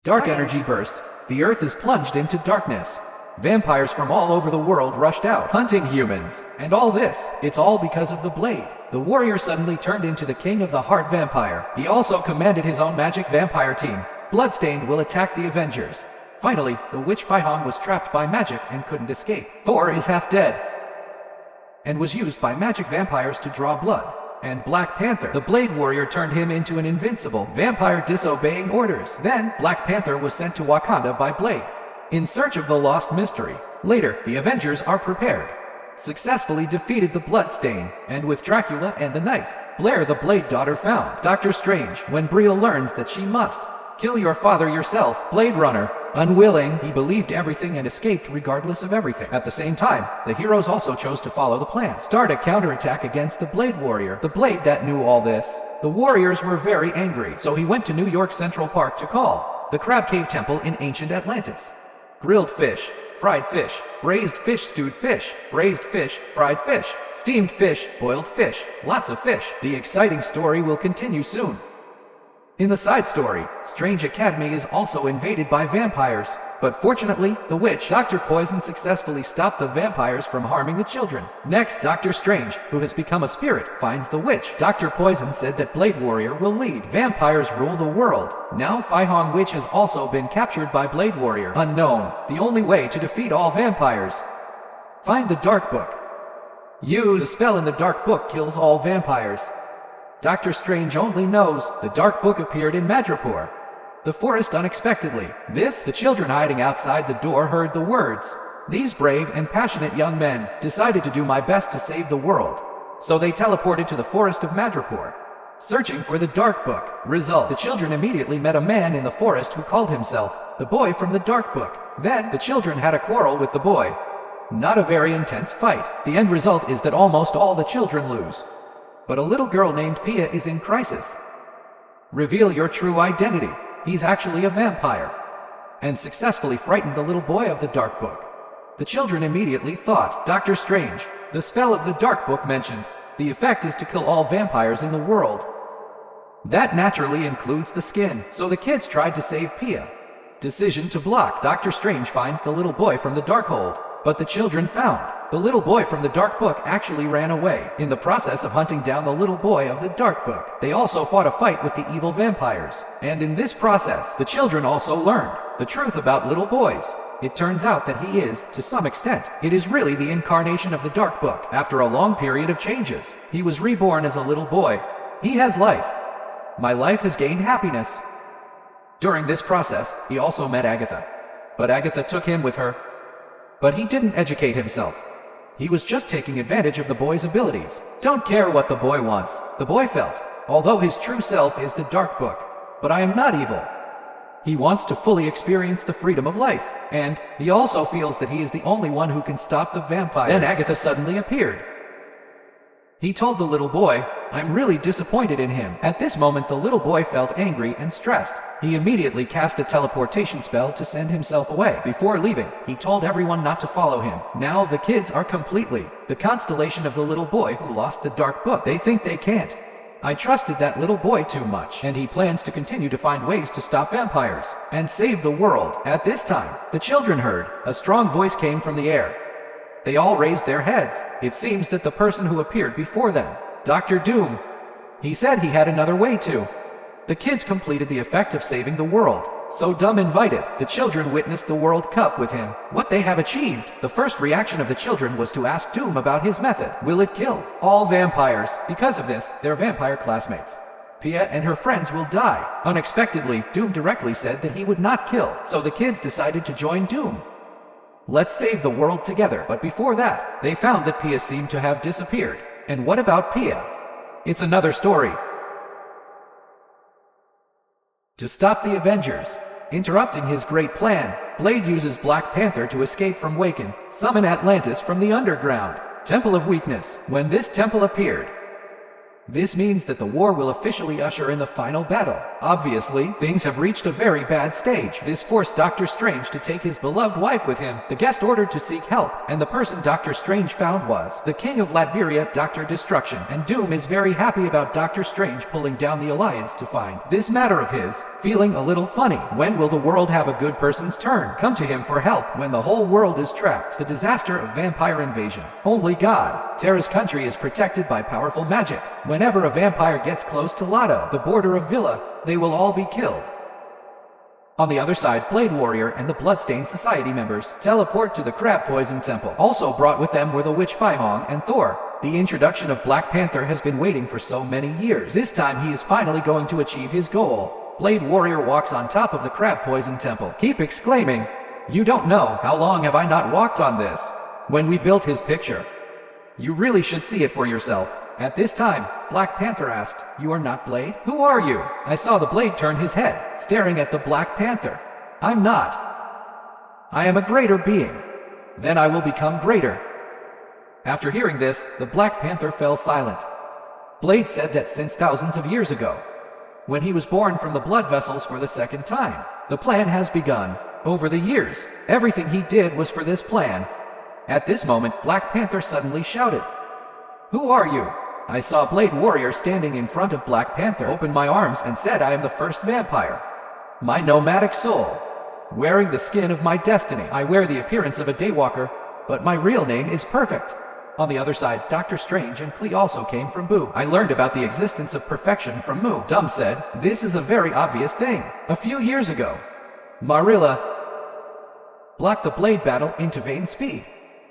Dark energy burst. The earth is plunged into darkness. Vampires from all over the world rushed out, hunting humans. And all this, it's all because of the blade. The warrior suddenly turned into the king of the heart vampire. He also commanded his own magic vampire team. Bloodstained will attack the Avengers. Finally, the witch Faihong was trapped by magic and couldn't escape. Thor is half dead and was used by magic vampires to draw blood. And Black Panther, the Blade Warrior, turned him into an invincible vampire disobeying orders. Then, Black Panther was sent to Wakanda by Blade in search of the lost mystery. Later, the Avengers are prepared, successfully defeated the Bloodstain, and with Dracula and the knife, Blair the Blade Daughter found Doctor Strange. When Brielle learns that she must kill your father yourself, Blade Runner, unwilling, he believed everything and escaped regardless of everything. At the same time, the heroes also chose to follow the plan. Start a counterattack against the Blade Warrior, the Blade that knew all this. The warriors were very angry, so he went to New York Central Park to call the Crab Cave Temple in ancient Atlantis. Grilled fish, fried fish, braised fish, stewed fish, braised fish, fried fish, steamed fish, boiled fish, lots of fish. The exciting story will continue soon. In the side story, Strange Academy is also invaded by vampires, but fortunately, the witch Dr. Poison successfully stopped the vampires from harming the children. Next, Doctor Strange, who has become a spirit, finds the witch. Dr. Poison said that Blade Warrior will lead. Vampires rule the world. Now Faihong Witch has also been captured by Blade Warrior. Unknown, the only way to defeat all vampires. Find the Dark Book. Use a spell in the Dark Book kills all vampires. Doctor Strange only knows the Dark Book appeared in Madripoor, the forest, unexpectedly. The children hiding outside the door heard the words. These brave and passionate young men decided to do my best to save the world. So they teleported to the forest of Madripoor, searching for the Dark Book. Result: the children immediately met a man in the forest who called himself the boy from the Dark Book. Then the children had a quarrel with the boy. Not a very intense fight. The end result is that almost all the children lose. But a little girl named Pia is in crisis. Reveal your true identity. He's actually a vampire. And successfully frightened the little boy of the Dark Book. The children immediately thought, Doctor Strange, the spell of the Dark Book mentioned, the effect is to kill all vampires in the world. That naturally includes the skin, so the kids tried to save Pia. Decision to block. Doctor Strange finds the little boy from the Darkhold, but the children found the little boy from the Dark Book actually ran away. In the process of hunting down the little boy of the Dark Book, they also fought a fight with the evil vampires. And in this process, the children also learned the truth about little boys. It turns out that he is, to some extent, it is really the incarnation of the Dark Book. After a long period of changes, he was reborn as a little boy. He has life. My life has gained happiness. During this process, he also met Agatha. But Agatha took him with her. But he didn't educate himself. He was just taking advantage of the boy's abilities. Don't care what the boy wants, the boy felt, although his true self is the Dark Book. But I am not evil. He wants to fully experience the freedom of life, and he also feels that he is the only one who can stop the vampires. Then Agatha suddenly appeared. He told the little boy, I'm really disappointed in him. At this moment the little boy felt angry and stressed. He immediately cast a teleportation spell to send himself away. Before leaving, he told everyone not to follow him. Now the kids are completely the constellation of the little boy who lost the Dark Book. They think they can't. I trusted that little boy too much, and he plans to continue to find ways to stop vampires and save the world. At this time, the children heard a strong voice came from the air. They all raised their heads. It seems that the person who appeared before them, Dr. Doom, he said he had another way too. The kids completed the effect of saving the world. So Doom invited the children witnessed the World Cup with him. What they have achieved. The first reaction of the children was to ask Doom about his method. Will it kill all vampires? Because of this, their vampire classmates, Pia and her friends, will die. Unexpectedly, Doom directly said that he would not kill. So the kids decided to join Doom. Let's save the world together. But before that, they found that Pia seemed to have disappeared. And what about Pia? It's another story. To stop the Avengers, interrupting his great plan, Blade uses Black Panther to escape from Waken, summon Atlantis from the underground Temple of Weakness. When this temple appeared, This means that the war will officially usher in the final battle. Obviously, things have reached a very bad stage. This forced Doctor Strange to take his beloved wife with him. The guest ordered to seek help, and the person Doctor Strange found was the King of Latveria, Dr. Destruction. And Doom is very happy about Doctor Strange pulling down the alliance to find this matter of his feeling a little funny. When will the world have a good person's turn? Come to him for help when the whole world is trapped. The disaster of vampire invasion. Only God. Terra's country is protected by powerful magic. Whenever a vampire gets close to Lotto, the border of Villa, they will all be killed. On the other side, Blade Warrior and the Bloodstained Society members teleport to the Crab Poison Temple. Also brought with them were the Witch Fihong and Thor. The introduction of Black Panther has been waiting for so many years. This time he is finally going to achieve his goal. Blade Warrior walks on top of the Crab Poison Temple, keep exclaiming, "You don't know how long have I not walked on this?" When we built his picture. You really should see it for yourself. At this time, Black Panther asked, "You are not Blade? Who are you?" I saw the Blade turn his head, staring at the Black Panther. "I'm not. I am a greater being. Then I will become greater." After hearing this, the Black Panther fell silent. Blade said that since thousands of years ago, when he was born from the blood vessels for the second time, the plan has begun. Over the years, everything he did was for this plan. At this moment, Black Panther suddenly shouted, "Who are you?" I saw Blade Warrior standing in front of Black Panther, opened my arms and said, "I am the first vampire. My nomadic soul, wearing the skin of my destiny. I wear the appearance of a daywalker, but my real name is Perfect." On the other side, Doctor Strange and Klee also came from Boo. I learned about the existence of perfection from Mu. Dum said, "This is a very obvious thing. A few years ago, Marilla blocked the blade battle into Vayne speed.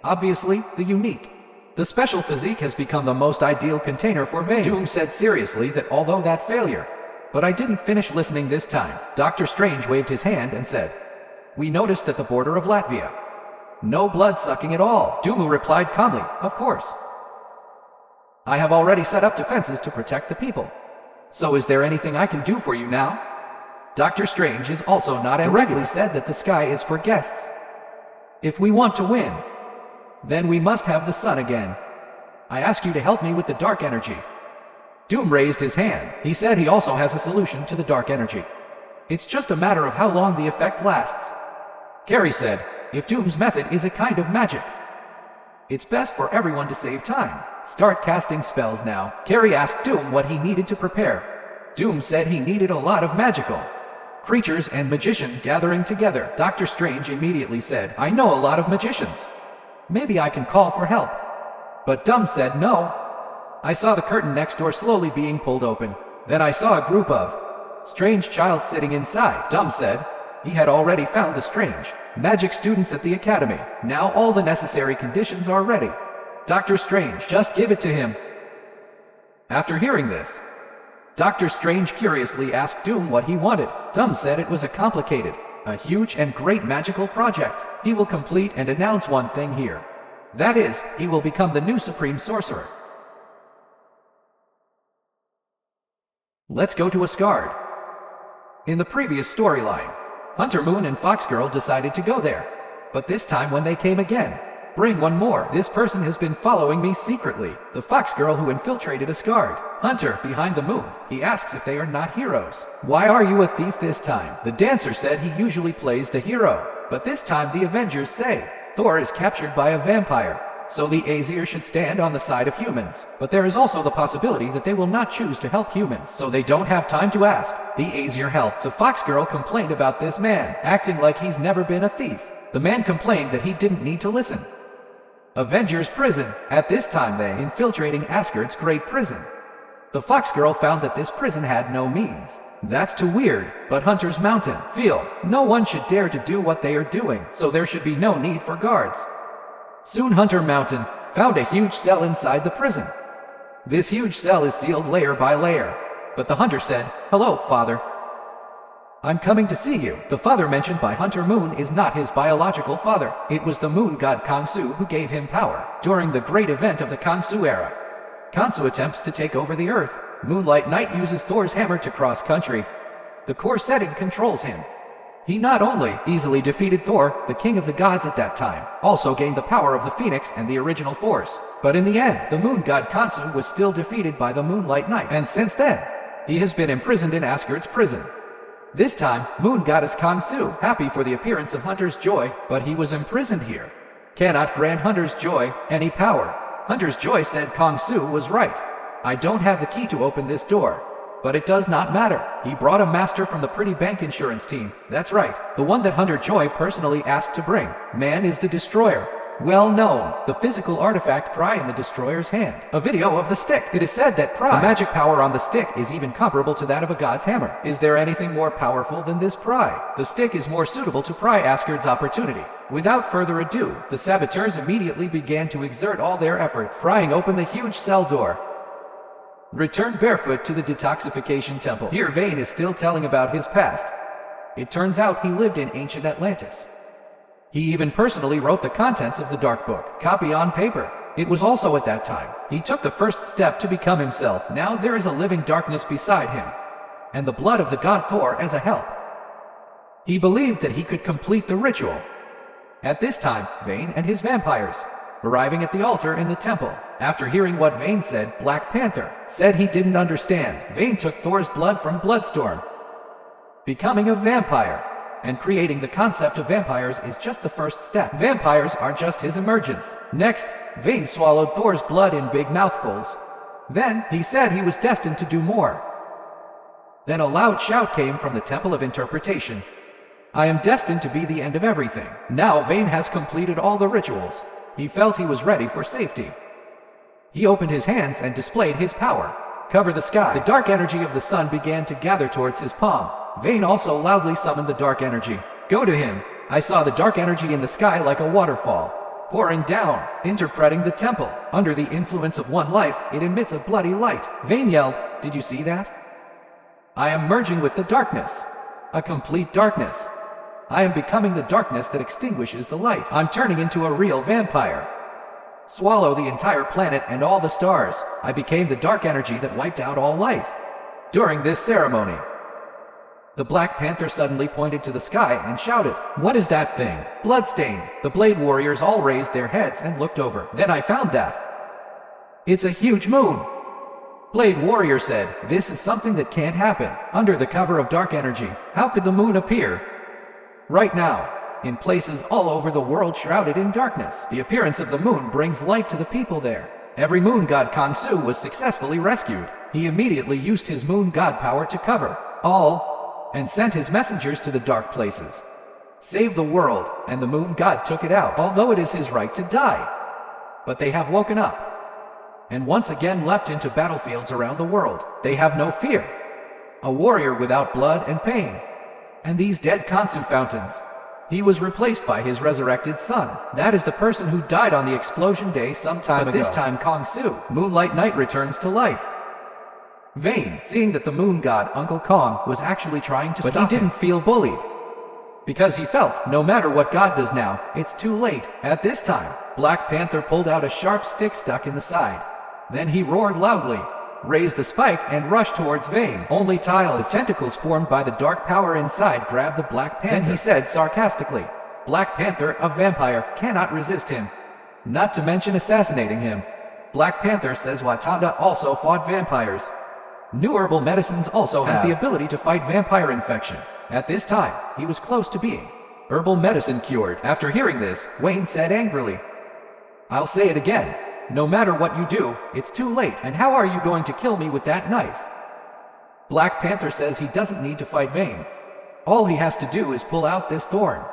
Obviously, the unique. The special physique has become the most ideal container for Vayne." Doom said seriously that although that failure, but I didn't finish listening this time. Doctor Strange waved his hand and said, "We noticed at the border of Latvia. No blood sucking at all." Doomu replied calmly, "Of course. I have already set up defenses to protect the people. So is there anything I can do for you now?" Doctor Strange is also not directly said that the sky is for guests. If we want to win, then we must have the sun again. I ask you to help me with the dark energy. Doom raised his hand. He said he also has a solution to the dark energy. It's just a matter of how long the effect lasts. Carrie said, "If Doom's method is a kind of magic, it's best for everyone to save time. Start casting spells now." Carrie asked Doom what he needed to prepare. Doom said he needed a lot of magical creatures and magicians gathering together. Doctor Strange immediately said, "I know a lot of magicians. Maybe I can call for help." But Dum said no. I saw the curtain next door slowly being pulled open. Then I saw a group of strange child sitting inside. Dum said he had already found the strange magic students at the academy. Now all the necessary conditions are ready. Doctor Strange, just give it to him. After hearing this, Doctor Strange curiously asked Doom what he wanted. Dum said it was a huge and great magical project. He will complete and announce one thing here. That is, he will become the new Supreme Sorcerer. Let's go to Asgard. In the previous storyline, Hunter Moon and Foxgirl decided to go there. But this time when they came again, bring one more. This person has been following me secretly. The Foxgirl who infiltrated Asgard. Hunter, behind the moon. He asks if they are not heroes. Why are you a thief this time? The dancer said he usually plays the hero. But this time the Avengers say Thor is captured by a vampire. So the Aesir should stand on the side of humans. But there is also the possibility that they will not choose to help humans. So they don't have time to ask the Aesir help. The Foxgirl complained about this man, acting like he's never been a thief. The man complained that he didn't need to listen. Avengers prison. At this time they infiltrating Asgard's great prison. The Foxgirl found that this prison had no means. That's too weird, but Hunter's Mountain feel no one should dare to do what they are doing, so there should be no need for guards. Soon Hunter Mountain found a huge cell inside the prison. This huge cell is sealed layer by layer, but the Hunter said, "Hello, Father. I'm coming to see you." The father mentioned by Hunter Moon is not his biological father. It was the moon god Kangsu who gave him power during the great event of the Kangsu era. Kangsu attempts to take over the earth. Moonlight Knight uses Thor's hammer to cross country. The core setting controls him. He not only easily defeated Thor, the king of the gods at that time, also gained the power of the Phoenix and the original force. But in the end, the moon god Khonsu was still defeated by the Moonlight Knight, and since then, he has been imprisoned in Asgard's prison. This time, moon goddess Khonsu, happy for the appearance of Hunter's Joy, but he was imprisoned here, cannot grant Hunter's Joy any power. Hunter's Joy said Khonsu was right. I don't have the key to open this door. But it does not matter. He brought a master from the Pretty Bank insurance team. That's right, the one that Hunter Joy personally asked to bring. Man is the Destroyer. Well known, the physical artifact Pry in the Destroyer's hand. A video of the stick. It is said that Pry, the magic power on the stick, is even comparable to that of a god's hammer. Is there anything more powerful than this Pry? The stick is more suitable to pry Asgard's opportunity. Without further ado, the saboteurs immediately began to exert all their efforts, prying open the huge cell door. Return barefoot to the detoxification temple. Here Vane is still telling about his past. It turns out he lived in ancient Atlantis. He even personally wrote the contents of the Dark Book, copy on paper. It was also at that time he took the first step to become himself. Now there is a living darkness beside him, and the blood of the god Thor as a help. He believed that he could complete the ritual. At this time, Vane and his vampires, arriving at the altar in the temple. After hearing what Vane said, Black Panther said he didn't understand. Vane took Thor's blood from Bloodstorm, becoming a vampire. And creating the concept of vampires is just the first step. Vampires are just his emergence. Next, Vane swallowed Thor's blood in big mouthfuls. Then, he said he was destined to do more. Then a loud shout came from the Temple of Interpretation. I am destined to be the end of everything. Now Vane has completed all the rituals. He felt he was ready for safety. He opened his hands and displayed his power. Cover the sky. The dark energy of the sun began to gather towards his palm. Vane also loudly summoned the dark energy. Go to him. I saw the dark energy in the sky like a waterfall, pouring down, interpreting the temple. Under the influence of one life, it emits a bloody light. Vane yelled, did you see that? I am merging with the darkness. A complete darkness. I am becoming the darkness that extinguishes the light. I'm turning into a real vampire. Swallow the entire planet and all the stars. I became the dark energy that wiped out all life. During this ceremony, the Black Panther suddenly pointed to the sky and shouted, what is that thing? Bloodstained. The Blade Warriors all raised their heads and looked over. Then I found that it's a huge moon. Blade Warrior said, this is something that can't happen. Under the cover of dark energy, how could the moon appear? Right now, in places all over the world shrouded in darkness, the appearance of the moon brings light to the people there. Every moon god Khonsu was successfully rescued. He immediately used his moon god power to cover all, and sent his messengers to the dark places. Save the world, and the moon god took it out, although it is his right to die. But they have woken up, and once again leapt into battlefields around the world. They have no fear. A warrior without blood and pain. And these dead Khonsu fountains. He was replaced by his resurrected son. That is the person who died on the explosion day some time ago. This time Khonsu, Moonlight Knight, returns to life. Vane, seeing that the moon god Uncle Kong was actually trying to stop him, but he didn't feel bullied, because he felt, no matter what God does now, it's too late. At this time, Black Panther pulled out a sharp stick stuck in the side. Then he roared loudly, raised the spike, and rushed towards Vane. Only the tentacles formed by the dark power inside grabbed the Black Panther. Then he said sarcastically, Black Panther, a vampire, cannot resist him, not to mention assassinating him. Black Panther says Wakanda also fought vampires. New herbal medicines also has the ability to fight vampire infection. At this time, he was close to being herbal medicine cured. After hearing this, Wayne said angrily, I'll say it again. No matter what you do, it's too late. And how are you going to kill me with that knife? Black Panther says he doesn't need to fight Vane. All he has to do is pull out this thorn.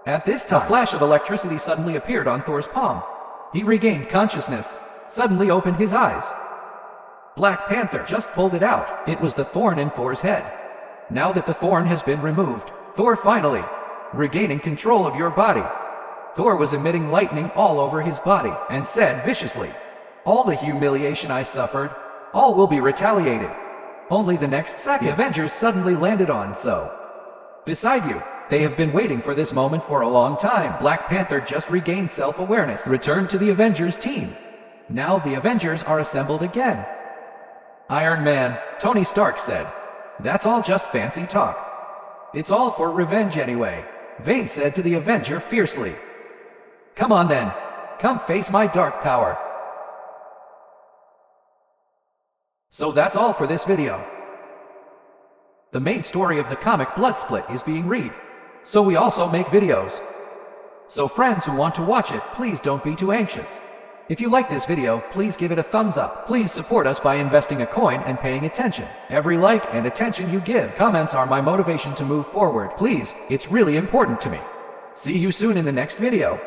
At this time, a flash of electricity suddenly appeared on Thor's palm. He regained consciousness, suddenly opened his eyes. Black Panther just pulled it out. It was the thorn in Thor's head. Now that the thorn has been removed, Thor finally regaining control of your body. Thor was emitting lightning all over his body and said viciously, all the humiliation I suffered, all will be retaliated. Only the next second, the Avengers suddenly landed on beside you. They have been waiting for this moment for a long time. Black Panther just regained self-awareness, returned to the Avengers team. Now the Avengers are assembled again. Iron Man, Tony Stark said, that's all just fancy talk. It's all for revenge anyway, Vane said to the Avenger fiercely. Come on then, come face my dark power. So that's all for this video. The main story of the comic Bloodsplit is being read, so we also make videos. So friends who want to watch it, please don't be too anxious. If you like this video, please give it a thumbs up. Please support us by investing a coin and paying attention. Every like and attention you give, comments are my motivation to move forward. Please, it's really important to me. See you soon in the next video.